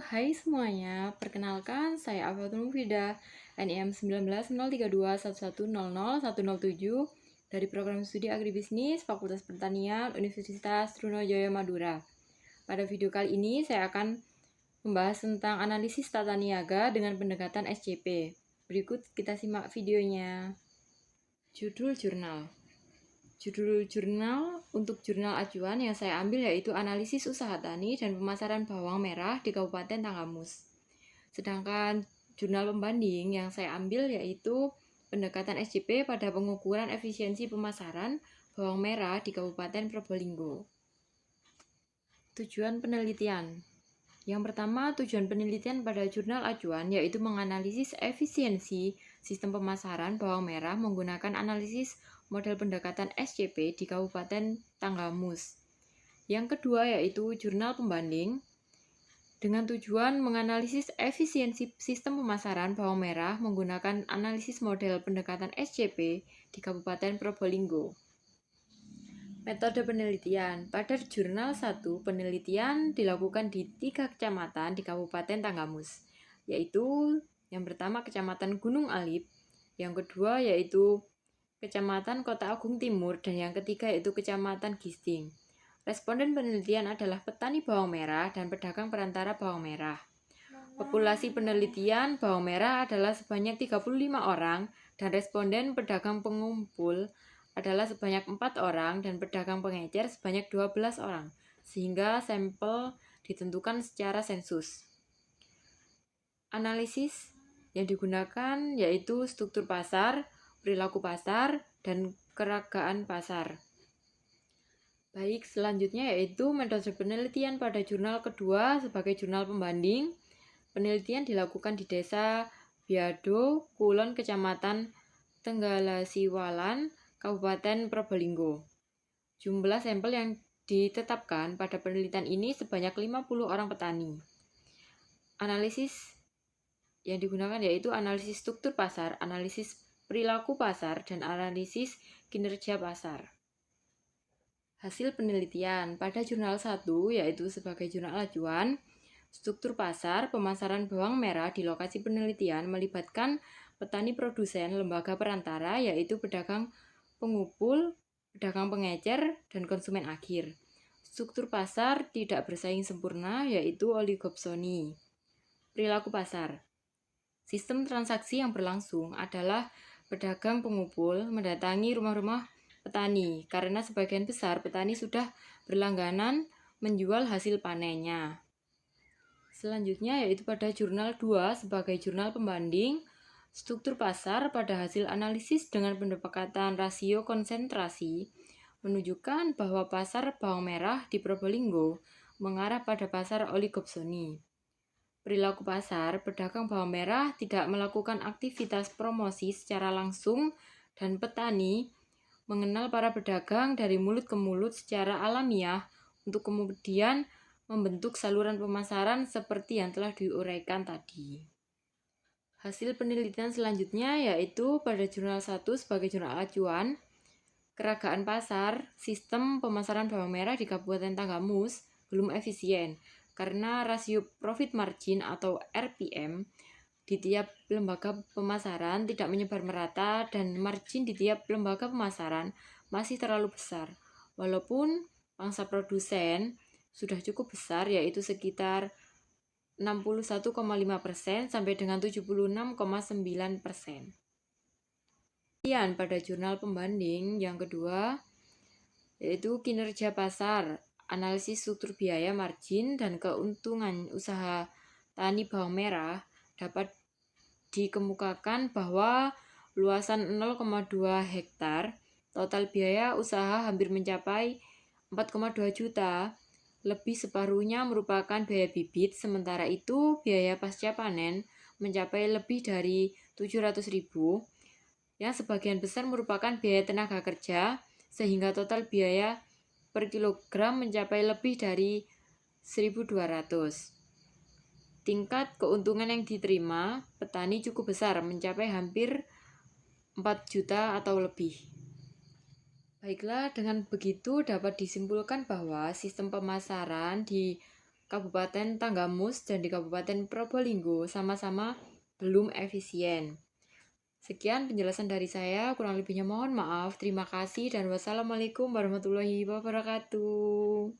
Hai semuanya, perkenalkan saya Afatul Mufidah, NIM 190321100107 dari Program Studi Agribisnis Fakultas Pertanian Universitas Trunojoyo Madura. Pada video kali ini saya akan membahas tentang analisis tata niaga dengan pendekatan SCP. Berikut kita simak videonya. Judul jurnal. Judul jurnal untuk jurnal acuan yang saya ambil yaitu Analisis Usaha Tani dan Pemasaran Bawang Merah di Kabupaten Tanggamus. Sedangkan jurnal pembanding yang saya ambil yaitu Pendekatan SCP pada pengukuran efisiensi pemasaran bawang merah di Kabupaten Probolinggo. Tujuan penelitian. Yang pertama, tujuan penelitian pada jurnal acuan yaitu menganalisis efisiensi sistem pemasaran bawang merah menggunakan analisis model pendekatan SCP di Kabupaten Tanggamus. Yang kedua yaitu jurnal pembanding dengan tujuan menganalisis efisiensi sistem pemasaran bawang merah menggunakan analisis model pendekatan SCP di Kabupaten Probolinggo. Metode penelitian. Pada jurnal 1, penelitian dilakukan di 3 kecamatan di Kabupaten Tanggamus, yaitu yang pertama Kecamatan Gunung Alip, yang kedua yaitu Kecamatan Kota Agung Timur, dan yang ketiga yaitu Kecamatan Gisting. Responden penelitian adalah petani bawang merah dan pedagang perantara bawang merah. Populasi penelitian bawang merah adalah sebanyak 35 orang dan responden pedagang pengumpul adalah sebanyak 4 orang dan pedagang pengecer sebanyak 12 orang, sehingga sampel ditentukan secara sensus. Analisis yang digunakan yaitu struktur pasar, perilaku pasar, dan keragaan pasar. Baik, selanjutnya yaitu metode penelitian pada jurnal kedua sebagai jurnal pembanding. Penelitian dilakukan di Desa Biado, Kulon, Kecamatan Tenggalasiwalan, Kabupaten Probolinggo. Jumlah sampel yang ditetapkan pada penelitian ini sebanyak 50 orang petani. Analisis yang digunakan yaitu analisis struktur pasar, analisis perilaku pasar, dan analisis kinerja pasar. Hasil penelitian pada jurnal 1 yaitu sebagai jurnal acuan, struktur pasar pemasaran bawang merah di lokasi penelitian melibatkan petani produsen, lembaga perantara yaitu pedagang pengupul, pedagang pengecer, dan konsumen akhir. Struktur pasar tidak bersaing sempurna yaitu oligopsoni. Perilaku pasar. Sistem transaksi yang berlangsung adalah pedagang pengupul mendatangi rumah-rumah petani karena sebagian besar petani sudah berlangganan menjual hasil panennya. Selanjutnya yaitu pada jurnal 2 sebagai jurnal pembanding, struktur pasar pada hasil analisis dengan pendekatan rasio konsentrasi menunjukkan bahwa pasar bawang merah di Probolinggo mengarah pada pasar oligopsoni. Perilaku pasar, pedagang bawang merah tidak melakukan aktivitas promosi secara langsung dan petani mengenal para pedagang dari mulut ke mulut secara alamiah untuk kemudian membentuk saluran pemasaran seperti yang telah diuraikan tadi. Hasil penelitian selanjutnya yaitu pada jurnal 1 sebagai jurnal acuan, keragaan pasar, sistem pemasaran bawang merah di Kabupaten Tanggamus belum efisien karena rasio profit margin atau RPM di tiap lembaga pemasaran tidak menyebar merata dan margin di tiap lembaga pemasaran masih terlalu besar. Walaupun pangsa produsen sudah cukup besar yaitu sekitar 61,5% sampai dengan 76,9%. Kemudian pada jurnal pembanding yang kedua yaitu kinerja pasar, analisis struktur biaya margin dan keuntungan usaha tani bawang merah dapat dikemukakan bahwa luasan 0,2 hektar, total biaya usaha hampir mencapai 4,2 juta, lebih separuhnya merupakan biaya bibit, sementara itu biaya pasca panen mencapai lebih dari 700.000, yang sebagian besar merupakan biaya tenaga kerja, sehingga total biaya per kilogram mencapai lebih dari 1.200. Tingkat keuntungan yang diterima petani cukup besar, mencapai hampir 4 juta atau lebih. Baiklah, dengan begitu dapat disimpulkan bahwa sistem pemasaran di Kabupaten Tanggamus dan di Kabupaten Probolinggo sama-sama belum efisien. Sekian penjelasan dari saya, kurang lebihnya mohon maaf. Terima kasih dan wassalamualaikum warahmatullahi wabarakatuh.